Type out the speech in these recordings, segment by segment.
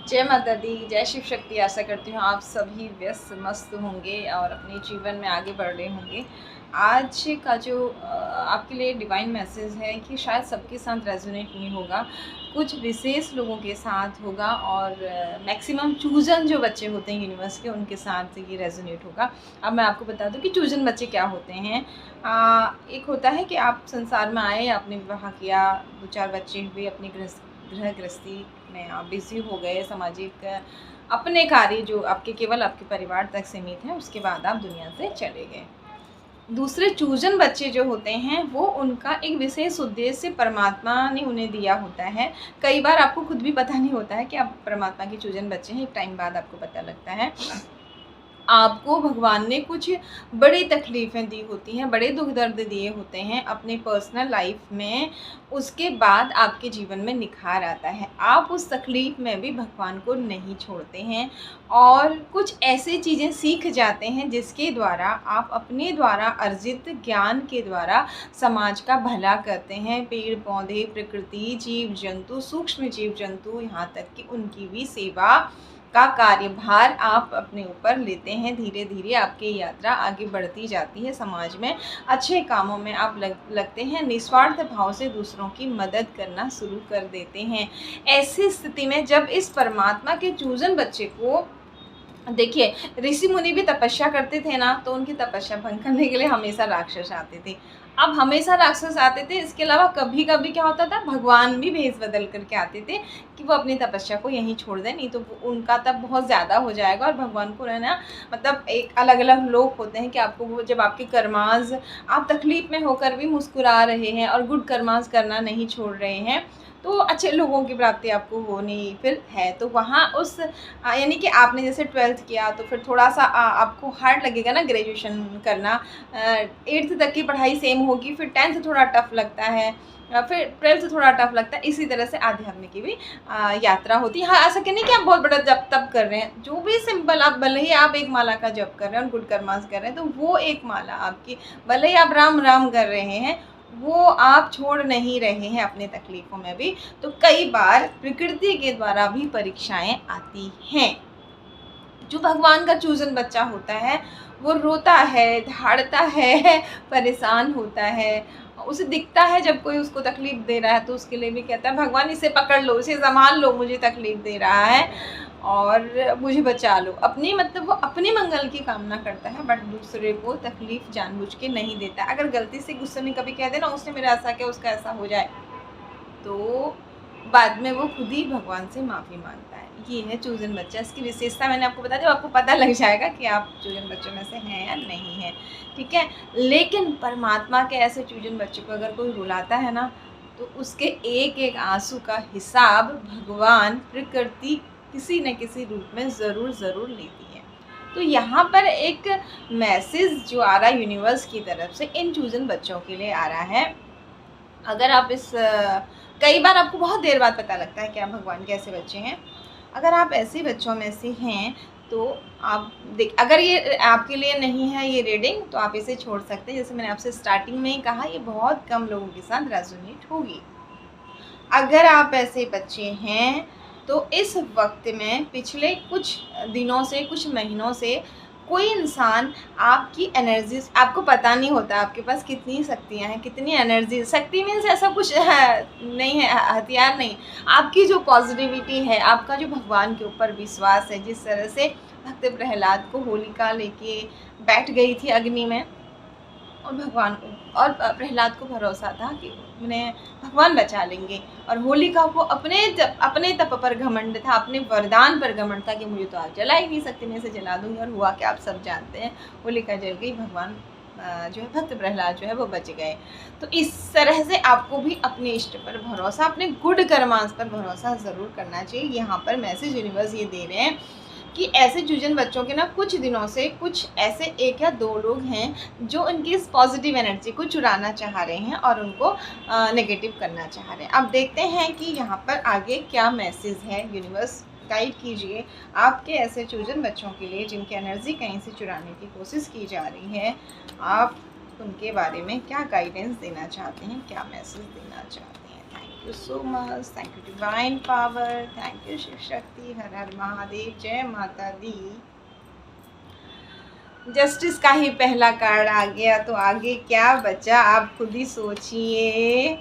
जय माता दी, जय शिव शक्ति। आशा करती हूँ आप सभी व्यस्त मस्त होंगे और अपने जीवन में आगे बढ़ रहे होंगे। आज का जो आपके लिए डिवाइन मैसेज है कि शायद सबके साथ रेजोनेट नहीं होगा, कुछ विशेष लोगों के साथ होगा और मैक्सिमम चूजन जो बच्चे होते हैं यूनिवर्स के, उनके साथ ये रेजोनेट होगा। अब मैं आपको बता दूं कि चूजन बच्चे क्या होते हैं। एक होता है कि आप संसार में आए, आपने विवाह किया, 2-4 बच्चे हुए, अपनी गृह गृहस्थी में आप बिज़ी हो गए, सामाजिक अपने कार्य जो आपके केवल आपके परिवार तक सीमित हैं, उसके बाद आप दुनिया से चले गए। दूसरे चूजन बच्चे जो होते हैं वो उनका एक विशेष उद्देश्य परमात्मा ने उन्हें दिया होता है। कई बार आपको खुद भी पता नहीं होता है कि आप परमात्मा के चूजन बच्चे हैं, एक टाइम बाद आपको पता लगता है। आपको भगवान ने कुछ बड़ी तकलीफ़ें दी होती हैं, बड़े दुख दर्द दिए होते हैं अपने पर्सनल लाइफ में, उसके बाद आपके जीवन में निखार आता है। आप उस तकलीफ़ में भी भगवान को नहीं छोड़ते हैं और कुछ ऐसी चीज़ें सीख जाते हैं जिसके द्वारा आप अपने द्वारा अर्जित ज्ञान के द्वारा समाज का भला करते हैं। पेड़ पौधे, प्रकृति, जीव जंतु, सूक्ष्म जीव जंतु, यहाँ तक कि उनकी भी सेवा का कार्यभार आप अपने ऊपर लेते हैं। धीरे धीरे आपकी यात्रा आगे बढ़ती जाती है, समाज में अच्छे कामों में आप लगते हैं, निस्वार्थ भाव से दूसरों की मदद करना शुरू कर देते हैं। ऐसी स्थिति में जब इस परमात्मा के चूजन बच्चे को देखिए, ऋषि मुनि भी तपस्या करते थे ना, तो उनकी तपस्या भंग करने के लिए हमेशा राक्षस आते थे। अब हमेशा राक्षस आते थे, इसके अलावा कभी कभी क्या होता था, भगवान भी भेष बदल करके आते थे कि वो अपनी तपस्या को यहीं छोड़ दें, नहीं तो उनका तब बहुत ज़्यादा हो जाएगा। और भगवान को रहना मतलब एक अलग अलग लोग होते हैं कि आपको वो जब आपके कर्माज आप तकलीफ़ में होकर भी मुस्कुरा रहे हैं और गुड कर्माज करना नहीं छोड़ रहे हैं, तो अच्छे लोगों की प्राप्ति आपको होनी फिर है। तो वहाँ उस यानी कि आपने जैसे 12th किया तो फिर थोड़ा-सा आपको हार्ड लगेगा ना ग्रेजुएशन करना। 8th तक की पढ़ाई सेम होगी, फिर 10th थोड़ा टफ लगता है, फिर 12th थोड़ा टफ लगता है। इसी तरह से आध्यात्म की भी यात्रा होती है। हाँ, ऐसा नहीं कि आप बहुत बड़ा जप तप कर रहे हैं, जो भी सिंपल आप भले ही आप एक माला का जप कर रहे हैं और गुड कर्मास कर रहे हैं, तो वो एक माला आपकी, भले ही आप राम राम कर रहे हैं, वो आप छोड़ नहीं रहे हैं अपने तकलीफ़ों में भी। तो कई बार प्रकृति के द्वारा भी परीक्षाएं आती हैं। जो भगवान का चूजन बच्चा होता है वो रोता है, धाड़ता है, परेशान होता है, उसे दिखता है जब कोई उसको तकलीफ़ दे रहा है तो उसके लिए भी कहता है भगवान इसे पकड़ लो, इसे संभाल लो, मुझे तकलीफ़ दे रहा है और मुझे बचा लो। अपनी मतलब वो अपने मंगल की कामना करता है, बट दूसरे को तकलीफ़ जानबूझ के नहीं देता। अगर गलती से गुस्से में कभी कह दे ना उसने मेरा ऐसा किया, उसका ऐसा हो जाए, तो बाद में वो खुद ही भगवान से माफ़ी मांगता है। ये है चूजन बच्चा। इसकी विशेषता मैंने आपको बता दी, आपको पता लग जाएगा कि आप चूजन बच्चों में से हैं या नहीं हैं, ठीक है। लेकिन परमात्मा के ऐसे चूजन बच्चे को अगर कोई रुलाता है ना, तो उसके एक एक आंसू का हिसाब भगवान प्रकृति किसी न किसी रूप में ज़रूर लेती है। तो यहाँ पर एक मैसेज जो आ रहा है यूनिवर्स की तरफ से इन चूजन बच्चों के लिए आ रहा है। अगर आप कई बार आपको बहुत देर बाद पता लगता है कि आप भगवान के ऐसे बच्चे हैं। अगर आप ऐसे बच्चों में से हैं तो आप अगर ये आपके लिए नहीं है ये रीडिंग, तो आप इसे छोड़ सकते हैं। जैसे मैंने आपसे स्टार्टिंग में ही कहा, ये बहुत कम लोगों के साथ रेजोनेट होगी। अगर आप ऐसे बच्चे हैं तो इस वक्त में पिछले कुछ दिनों से, कुछ महीनों से कोई इंसान आपकी एनर्जी, आपको पता नहीं होता आपके पास कितनी शक्तियाँ हैं, कितनी एनर्जी। शक्ति मीन्स ऐसा कुछ है नहीं है, हथियार नहीं। आपकी जो पॉजिटिविटी है, आपका जो भगवान के ऊपर विश्वास है, जिस तरह से भक्त प्रहलाद को होलिका लेके बैठ गई थी अग्नि में और भगवान को और प्रहलाद को भरोसा था कि उन्हें भगवान बचा लेंगे, और होलिका को अपने तप पर घमंड था, अपने वरदान पर घमंड था कि मुझे तो आग जला ही नहीं सकती, मैं इसे जला दूंगी। और हुआ कि आप सब जानते हैं, होलिका जल गई, भगवान जो है भक्त प्रहलाद जो है वो बच गए। तो इस तरह से आपको भी अपने इष्ट पर भरोसा, अपने गुड कर्मांश पर भरोसा ज़रूर करना चाहिए। यहाँ पर मैसेज यूनिवर्स ये दे रहे हैं कि ऐसे चूजन बच्चों के ना कुछ दिनों से कुछ ऐसे 1 या 2 लोग हैं जो उनकी इस पॉजिटिव एनर्जी को चुराना चाह रहे हैं और उनको नेगेटिव करना चाह रहे हैं। अब देखते हैं कि यहाँ पर आगे क्या मैसेज है। यूनिवर्स गाइड कीजिए आपके ऐसे चूजन बच्चों के लिए जिनकी एनर्जी कहीं से चुराने की कोशिश की जा रही है। आप उनके बारे में क्या गाइडेंस देना चाहते हैं, क्या मैसेज देना चाहते हैं। Thank you. You so much, thank you divine power, thank you Shiv Shakti, हर हर महादेव, जय माता दी। जस्टिस का ही पहला कार्ड आ गया, तो आगे क्या बचा आप खुद ही सोचिए।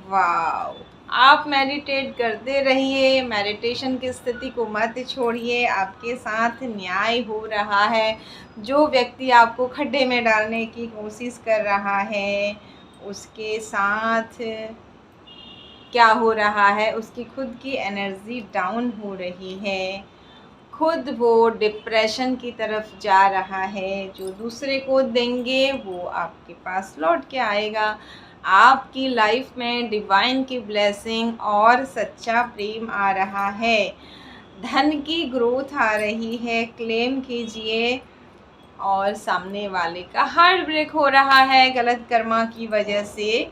वाओ, आप मेडिटेट करते रहिए, मेडिटेशन की स्थिति को मत छोड़िए, आपके साथ न्याय हो रहा है। जो व्यक्ति आपको खड्डे में डालने की कोशिश कर रहा है, उसके साथ क्या हो रहा है, उसकी खुद की एनर्जी डाउन हो रही है, खुद वो डिप्रेशन की तरफ जा रहा है। जो दूसरे को देंगे वो आपके पास लौट के आएगा। आपकी लाइफ में डिवाइन की ब्लेसिंग और सच्चा प्रेम आ रहा है, धन की ग्रोथ आ रही है, क्लेम कीजिए। और सामने वाले का हार्ट ब्रेक हो रहा है गलत कर्मा की वजह से,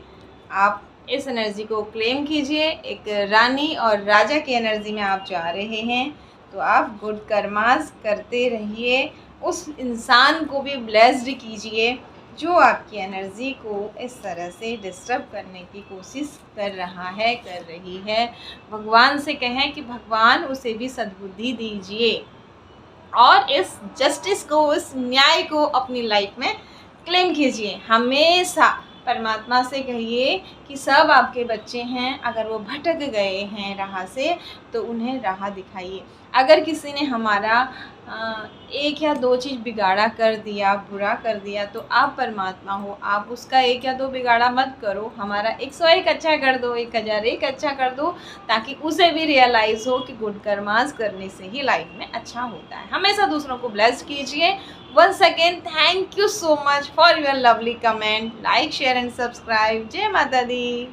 आप इस एनर्जी को क्लेम कीजिए। एक रानी और राजा की एनर्जी में आप जा रहे हैं, तो आप गुड कर्मास करते रहिए। उस इंसान को भी ब्लेस्ड कीजिए जो आपकी एनर्जी को इस तरह से डिस्टर्ब करने की कोशिश कर रहा है, कर रही है। भगवान से कहें कि भगवान उसे भी सद्बुद्धि दीजिए और इस जस्टिस को, इस न्याय को अपनी लाइफ में क्लेम कीजिए। हमेशा परमात्मा से कहिए कि सब आपके बच्चे हैं, अगर वो भटक गए हैं राह से तो उन्हें राह दिखाइए। अगर किसी ने हमारा एक या दो चीज़ बिगाड़ा कर दिया, बुरा कर दिया, तो आप परमात्मा हो, आप उसका एक या दो बिगाड़ा मत करो, हमारा 101 अच्छा कर दो, 1001 अच्छा कर दो, ताकि उसे भी रियलाइज़ हो कि गुड कर्मास करने से ही लाइफ में अच्छा होता है। हमेशा दूसरों को ब्लेस कीजिए। Once again thank you so much for your lovely comment, like share and subscribe. जय माता दी।